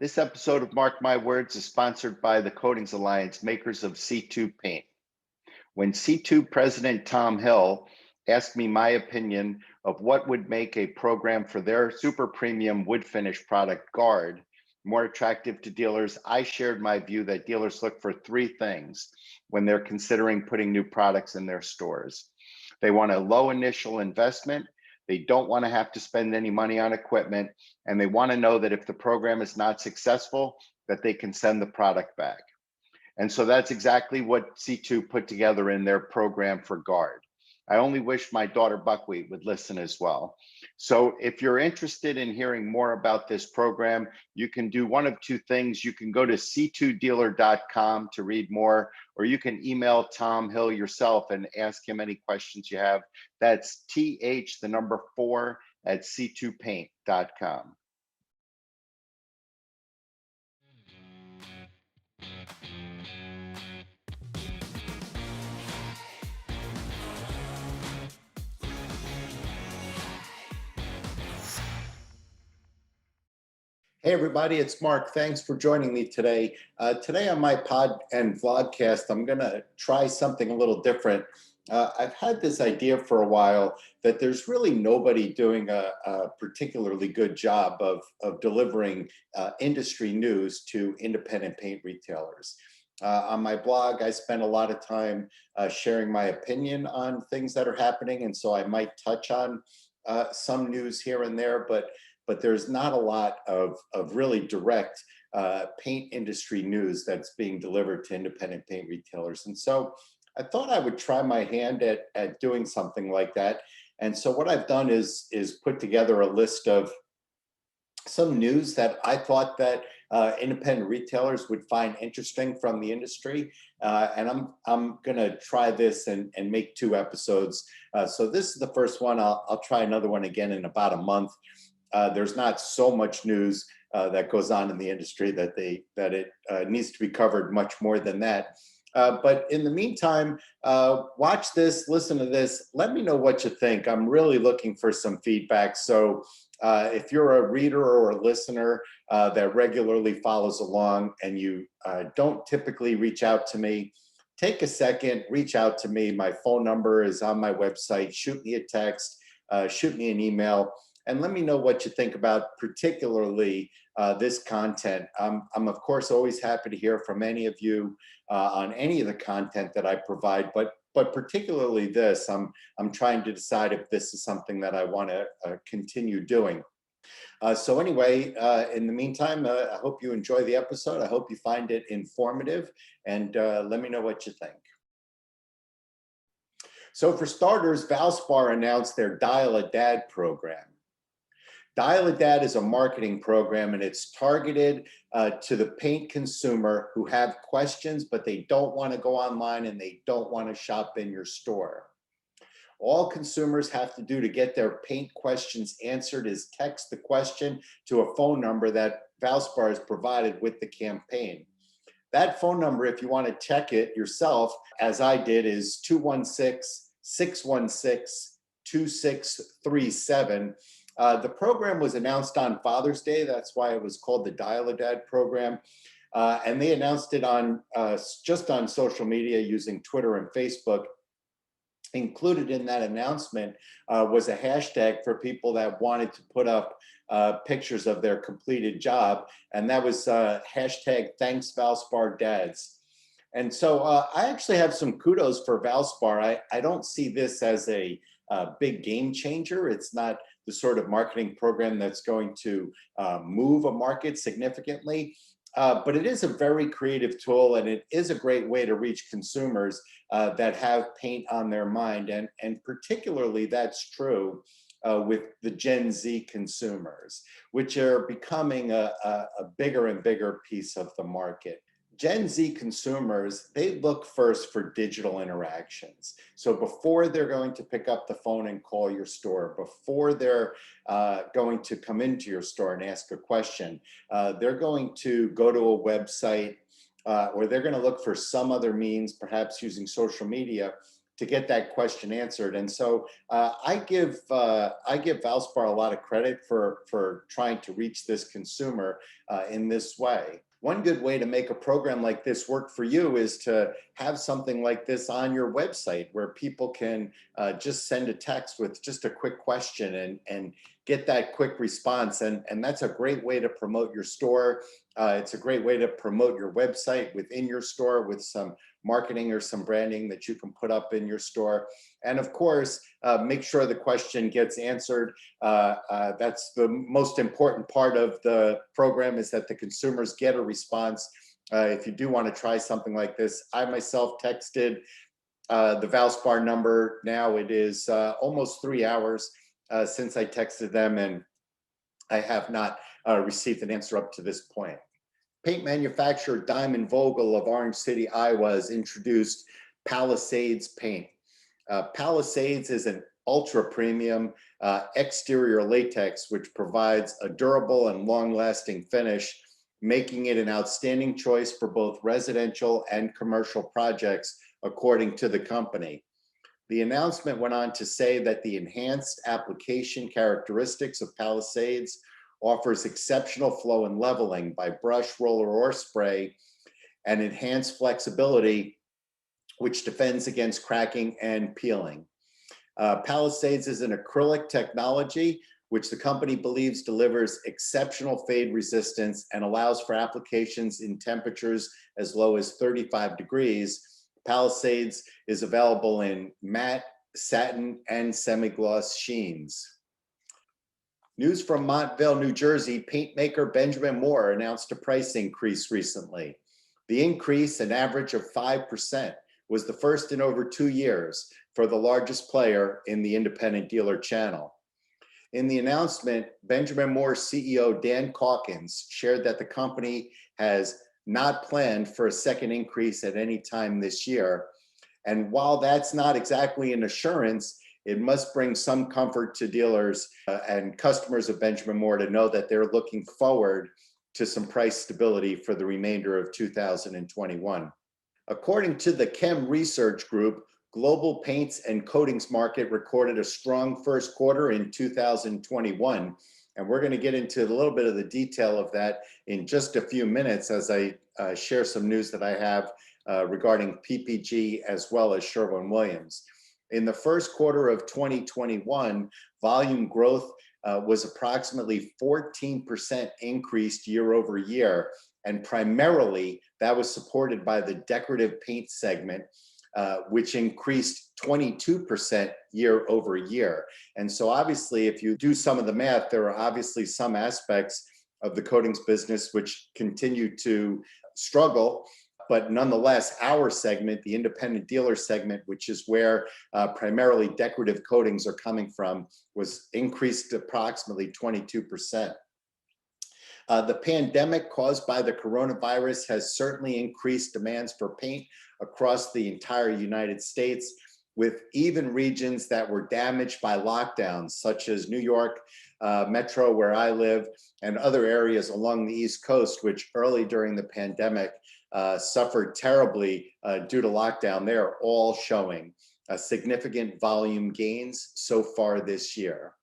This episode of Mark My Words is sponsored by the Coatings Alliance, makers of C2 paint. When C2 President Tom Hill asked me my opinion of what would make a program for their super premium wood finish product, Guard, more attractive to dealers, I shared my view that dealers look for three things when they're considering putting new products in their stores. They want a low initial investment. They don't want to have to spend any money on equipment, and they want to know that if the program is not successful, that they can send the product back. And so that's exactly what C2 put together in their program for Guard. I only wish my daughter Buckwheat would listen as well. So if you're interested in hearing more about this program, you can do one of two things. You can go to c2dealer.com to read more, or you can email Tom Hill yourself and ask him any questions you have. That's th4@c2paint.com. Hey everybody, it's Mark. Thanks for joining me today. Today on my pod and vlogcast, I'm gonna try something a little different. I've had this idea for a while that there's really nobody doing a particularly good job of delivering industry news to independent paint retailers. On my blog, I spend a lot of time sharing my opinion on things that are happening, and so I might touch on some news here and there, but there's not a lot of really direct paint industry news that's being delivered to independent paint retailers. And so I thought I would try my hand at doing something like that. And so what I've done is put together a list of some news that I thought that independent retailers would find interesting from the industry. And I'm gonna try this and make 2 episodes. So this is the first one. I'll try another one again in about a month. There's not so much news that goes on in the industry that it needs to be covered much more than that. But in the meantime, watch this, listen to this, let me know what you think. I'm really looking for some feedback. So if you're a reader or a listener that regularly follows along and you don't typically reach out to me, take a second, reach out to me. My phone number is on my website. Shoot me a text, shoot me an email, and let me know what you think about particularly this content. I'm of course always happy to hear from any of you on any of the content that I provide, but particularly this, I'm trying to decide if this is something that I want to continue doing. So anyway, in the meantime, I hope you enjoy the episode. I hope you find it informative, and let me know what you think. So for starters, Valspar announced their Dial a Dad program. Dial a Dad is a marketing program, and it's targeted to the paint consumer who have questions, but they don't want to go online and they don't want to shop in your store. All consumers have to do to get their paint questions answered is text the question to a phone number that Valspar has provided with the campaign. That phone number, if you want to check it yourself, as I did, is 216-616-2637. The program was announced on Father's Day. That's why it was called the Dial a Dad program. And they announced it on just on social media using Twitter and Facebook. Included in that announcement was a hashtag for people that wanted to put up pictures of their completed job. And that was hashtag Thanks Valspar Dads. And so I actually have some kudos for Valspar. I don't see this as a big game changer. It's not the sort of marketing program that's going to move a market significantly, but it is a very creative tool, and it is a great way to reach consumers that have paint on their mind, and particularly that's true with the Gen Z consumers, which are becoming a bigger and bigger piece of the market. Gen Z consumers, they look first for digital interactions. So before they're going to pick up the phone and call your store, before they're going to come into your store and ask a question, they're going to go to a website or they're going to look for some other means, perhaps using social media, to get that question answered. And so I give Valspar a lot of credit for trying to reach this consumer in this way. One good way to make a program like this work for you is to have something like this on your website where people can just send a text with just a quick question and get that quick response. And that's a great way to promote your store. It's a great way to promote your website within your store with some marketing or some branding that you can put up in your store. And of course, make sure the question gets answered. That's the most important part of the program, is that the consumers get a response. If you do want to try something like this, I myself texted the Valspar number. Now it is almost 3 hours since I texted them, and I have not received an answer up to this point. Paint manufacturer Diamond Vogel of Orange City, Iowa, has introduced Palisades paint. Palisades is an ultra premium exterior latex which provides a durable and long-lasting finish, making it an outstanding choice for both residential and commercial projects, according to the company. The announcement went on to say that the enhanced application characteristics of Palisades offers exceptional flow and leveling by brush, roller, or spray, and enhanced flexibility, which defends against cracking and peeling. Palisades is an acrylic technology, which the company believes delivers exceptional fade resistance and allows for applications in temperatures as low as 35 degrees. Palisades is available in matte, satin, and semi-gloss sheens. News from Montvale, New Jersey, paint maker Benjamin Moore announced a price increase recently. The increase, an average of 5%, was the first in over 2 years for the largest player in the independent dealer channel. In the announcement, Benjamin Moore's CEO Dan Calkins shared that the company has not planned for a second increase at any time this year. And while that's not exactly an assurance, it must bring some comfort to dealers and customers of Benjamin Moore to know that they're looking forward to some price stability for the remainder of 2021. According to the Chem Research Group, global paints and coatings market recorded a strong first quarter in 2021. And we're going to get into a little bit of the detail of that in just a few minutes as I share some news that I have regarding PPG as well as Sherwin Williams. In the first quarter of 2021, volume growth was approximately 14% increased year over year. And primarily that was supported by the decorative paint segment, which increased 22% year over year. And so obviously, if you do some of the math, there are obviously some aspects of the coatings business which continue to struggle. But nonetheless, our segment, the independent dealer segment, which is where primarily decorative coatings are coming from, was increased approximately 22%. The pandemic caused by the coronavirus has certainly increased demands for paint across the entire United States, with even regions that were damaged by lockdowns, such as New York Metro, where I live, and other areas along the East Coast, which early during the pandemic suffered terribly due to lockdown. They are all showing significant volume gains so far this year.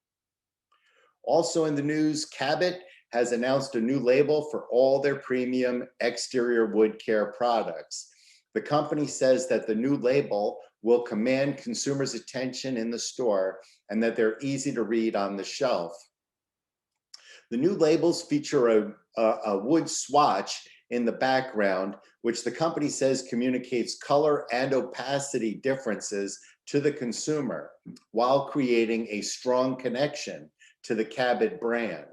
Also in the news, Cabot has announced a new label for all their premium exterior wood care products. The company says that the new label will command consumers' attention in the store and that they're easy to read on the shelf. The new labels feature a wood swatch in the background, which the company says communicates color and opacity differences to the consumer while creating a strong connection to the Cabot brand.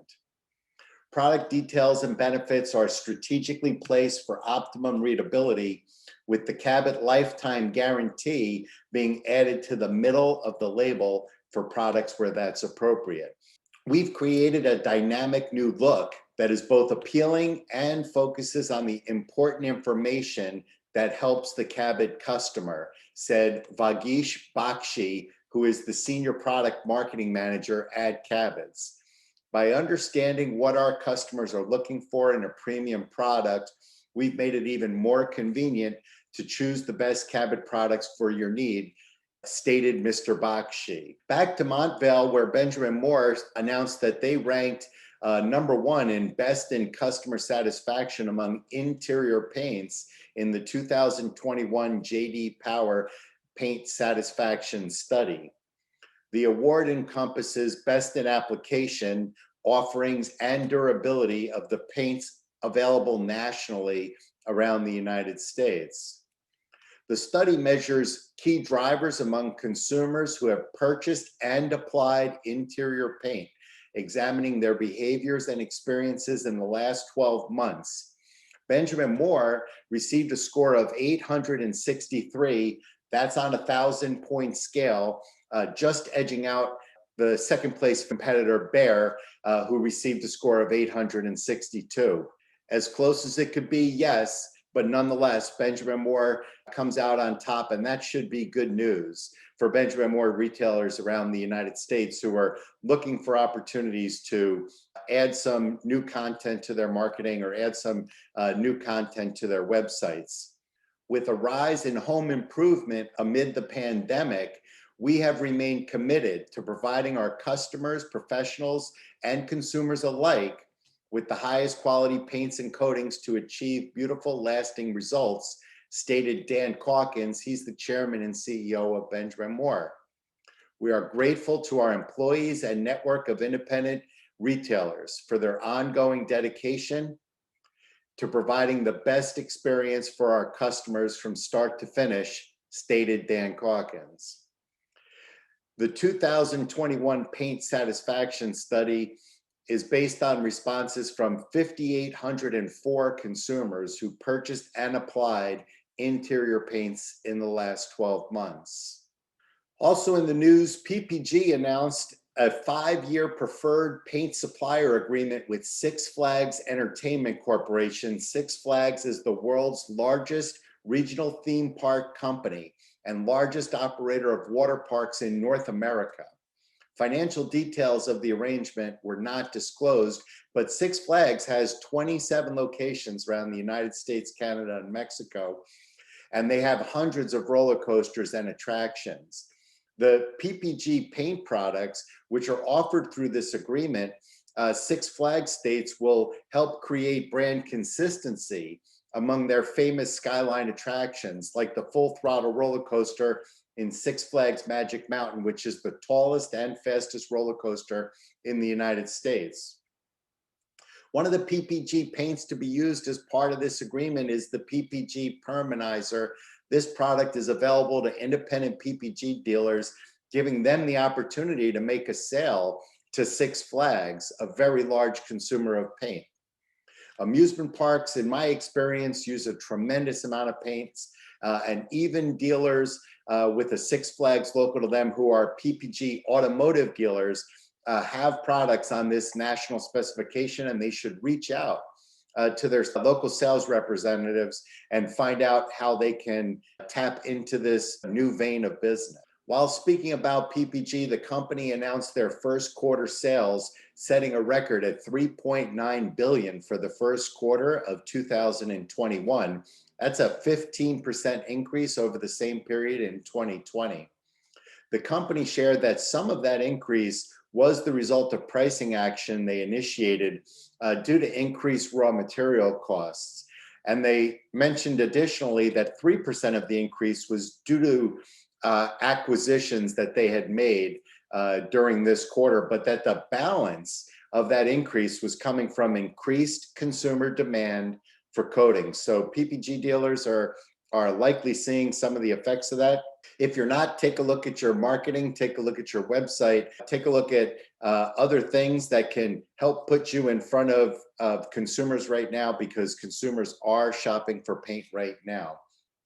Product details and benefits are strategically placed for optimum readability, with the Cabot Lifetime Guarantee being added to the middle of the label for products where that's appropriate. We've created a dynamic new look that is both appealing and focuses on the important information that helps the Cabot customer, said Vagish Bakshi, who is the Senior Product Marketing Manager at Cabot's. By understanding what our customers are looking for in a premium product, we've made it even more convenient to choose the best Cabot products for your need. stated Mr. Bakshi. Back to Montvale, where Benjamin Moore announced that they ranked #1 in best in customer satisfaction among interior paints in the 2021 JD Power Paint Satisfaction Study. The award encompasses best in application, offerings, and durability of the paints available nationally around the United States. The study measures key drivers among consumers who have purchased and applied interior paint, examining their behaviors and experiences in the last 12 months. Benjamin Moore received a score of 863. That's on a 1,000-point scale, just edging out the second place competitor, Behr, who received a score of 862. As close as it could be, yes, but nonetheless, Benjamin Moore comes out on top, and that should be good news for Benjamin Moore retailers around the United States who are looking for opportunities to add some new content to their marketing or add some new content to their websites. With a rise in home improvement amid the pandemic, we have remained committed to providing our customers, professionals, and consumers alike with the highest quality paints and coatings to achieve beautiful, lasting results, stated Dan Calkins. He's the chairman and CEO of Benjamin Moore. We are grateful to our employees and network of independent retailers for their ongoing dedication to providing the best experience for our customers from start to finish, stated Dan Calkins. The 2021 Paint Satisfaction Study is based on responses from 5,804 consumers who purchased and applied interior paints in the last 12 months. Also in the news, PPG announced a 5-year preferred paint supplier agreement with Six Flags Entertainment Corporation. Six Flags is the world's largest regional theme park company and largest operator of water parks in North America. Financial details of the arrangement were not disclosed, but Six Flags has 27 locations around the United States, Canada, and Mexico, and they have hundreds of roller coasters and attractions. The PPG paint products, which are offered through this agreement, Six Flags states will help create brand consistency among their famous skyline attractions, like the Full Throttle roller coaster in Six Flags Magic Mountain, which is the tallest and fastest roller coaster in the United States. One of the PPG paints to be used as part of this agreement is the Ppg Permanizer. This product is available to independent PPG dealers, giving them the opportunity to make a sale to Six Flags, a very large consumer of paint. Amusement parks, in my experience, use a tremendous amount of paints, and even dealers with a Six Flags local to them who are PPG automotive dealers have products on this national specification, and they should reach out to their local sales representatives and find out how they can tap into this new vein of business. While speaking about PPG, the company announced their first quarter sales, setting a record at $3.9 billion for the first quarter of 2021. That's a 15% increase over the same period in 2020. The company shared that some of that increase was the result of pricing action they initiated due to increased raw material costs. And they mentioned additionally that 3% of the increase was due to acquisitions that they had made during this quarter, but that the balance of that increase was coming from increased consumer demand for coatings. So PPG dealers are likely seeing some of the effects of that. If you're not, take a look at your marketing, take a look at your website, take a look at other things that can help put you in front of consumers right now, because consumers are shopping for paint right now.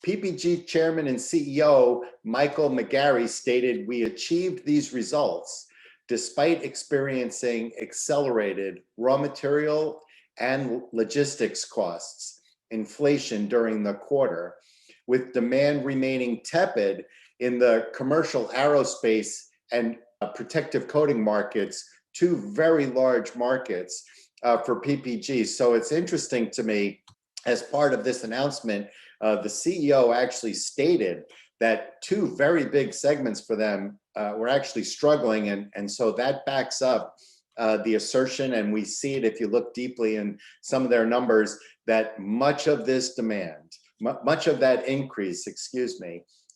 PPG Chairman and CEO Michael McGarry stated, "We achieved these results despite experiencing accelerated raw material and logistics costs, inflation during the quarter, with demand remaining tepid in the commercial aerospace and protective coating markets, two very large markets for PPG." So it's interesting to me, as part of this announcement, the CEO actually stated that two very big segments for them were actually struggling. And so that backs up the assertion, and we see it if you look deeply in some of their numbers, that much of this demand, much of that increase,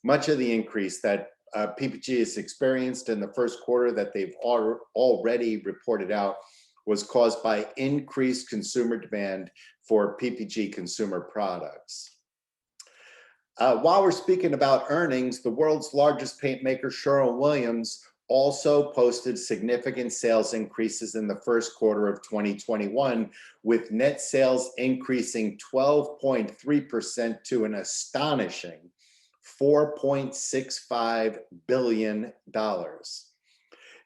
much of the increase that PPG has experienced in the first quarter that they've already reported out was caused by increased consumer demand for PPG consumer products. While we're speaking about earnings, the world's largest paint maker, Sherwin Williams, also posted significant sales increases in the first quarter of 2021, with net sales increasing 12.3% to an astonishing $4.65 billion.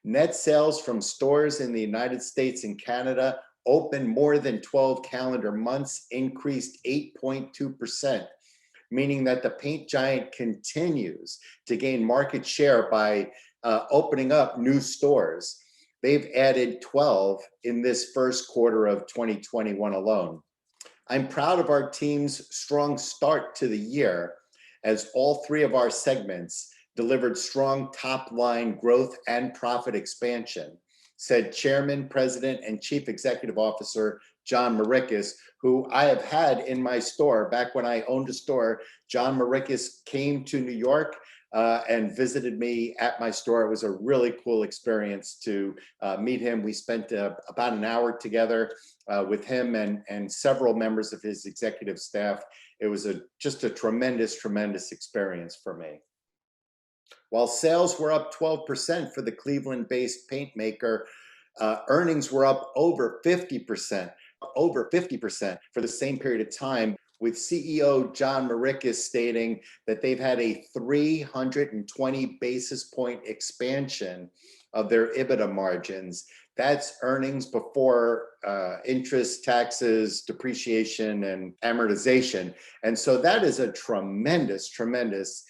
Net sales from stores in the United States and Canada open more than 12 calendar months increased 8.2%, meaning that the paint giant continues to gain market share by opening up new stores. They've added 12 in this first quarter of 2021 alone. I'm proud of our team's strong start to the year, as all three of our segments delivered strong top-line growth and profit expansion, said Chairman, President, and Chief Executive Officer John Morikis, who I have had in my store. Back when I owned a store, John Morikis came to New York and visited me at my store. It was a really cool experience to meet him. We spent about an hour together with him and several members of his executive staff. It was just a tremendous, tremendous experience for me. While sales were up 12% for the Cleveland-based paint maker, earnings were up over 50% for the same period of time, with CEO John Morikis stating that they've had a 320 basis point expansion of their EBITDA margins. That's earnings before interest, taxes, depreciation, and amortization. And so that is a tremendous, tremendous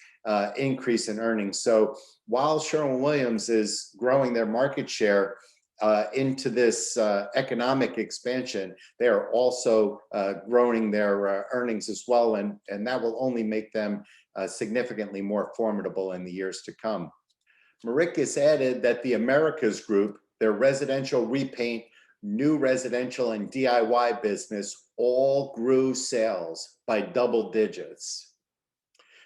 increase in earnings. So while Sherwin Williams is growing their market share into this economic expansion, they are also growing their earnings as well, and that will only make them significantly more formidable in the years to come. Morikis added that the Americas Group, their residential repaint, new residential, and DIY business all grew sales by double digits.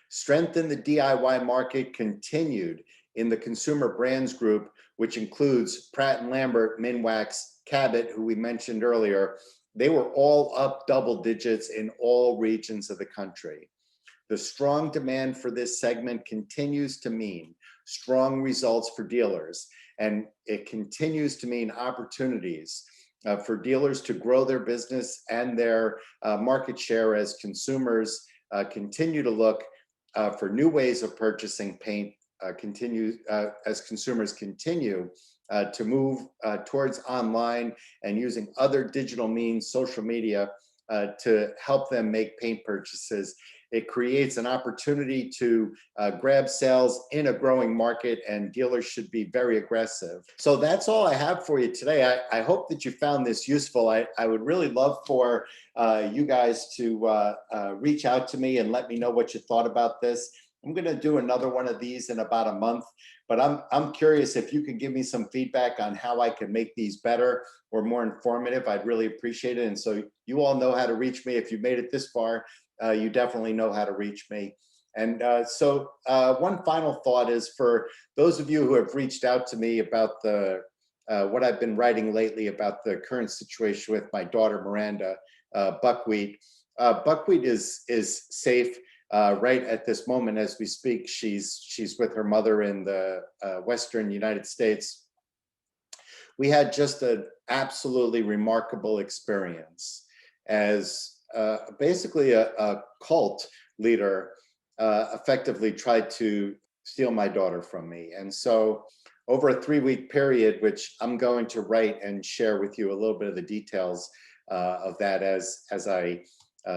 Strength in the DIY market continued in the Consumer Brands Group, which includes Pratt & Lambert, Minwax, Cabot, who we mentioned earlier. They were all up double digits in all regions of the country. The strong demand for this segment continues to mean strong results for dealers, and it continues to mean opportunities for dealers to grow their business and their market share as consumers continue to look for new ways of purchasing paint, as consumers continue to move towards online and using other digital means, social media, to help them make paint purchases. It creates an opportunity to grab sales in a growing market, and dealers should be very aggressive. So that's all I have for you today. I hope that you found this useful. I would really love for you guys to reach out to me and let me know what you thought about this. I'm going to do another one of these in about a month, but I'm curious if you could give me some feedback on how I can make these better or more informative. I'd really appreciate it. And so you all know how to reach me. If you made it this far, you definitely know how to reach me. And so one final thought is for those of you who have reached out to me about the what I've been writing lately about the current situation with my daughter Miranda, Buckwheat. Buckwheat is safe right at this moment as we speak. She's with her mother in the Western United States. We had just an absolutely remarkable experience as basically a cult leader effectively tried to steal my daughter from me. And so over a 3-week period, which I'm going to write and share with you a little bit of the details of that as I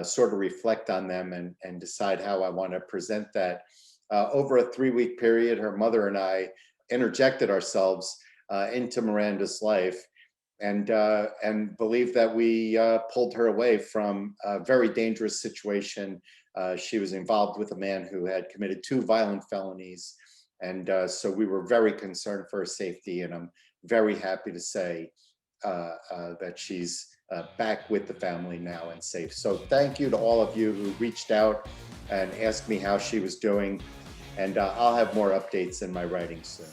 sort of reflect on them and decide how I want to present that. Over a 3-week period, her mother and I interjected ourselves into Miranda's life. and believe that we pulled her away from a very dangerous situation. She was involved with a man who had committed 2 violent felonies, and so we were very concerned for her safety. And I'm very happy to say that she's back with the family now and safe. So thank you to all of you who reached out and asked me how she was doing. And I'll have more updates in my writing soon.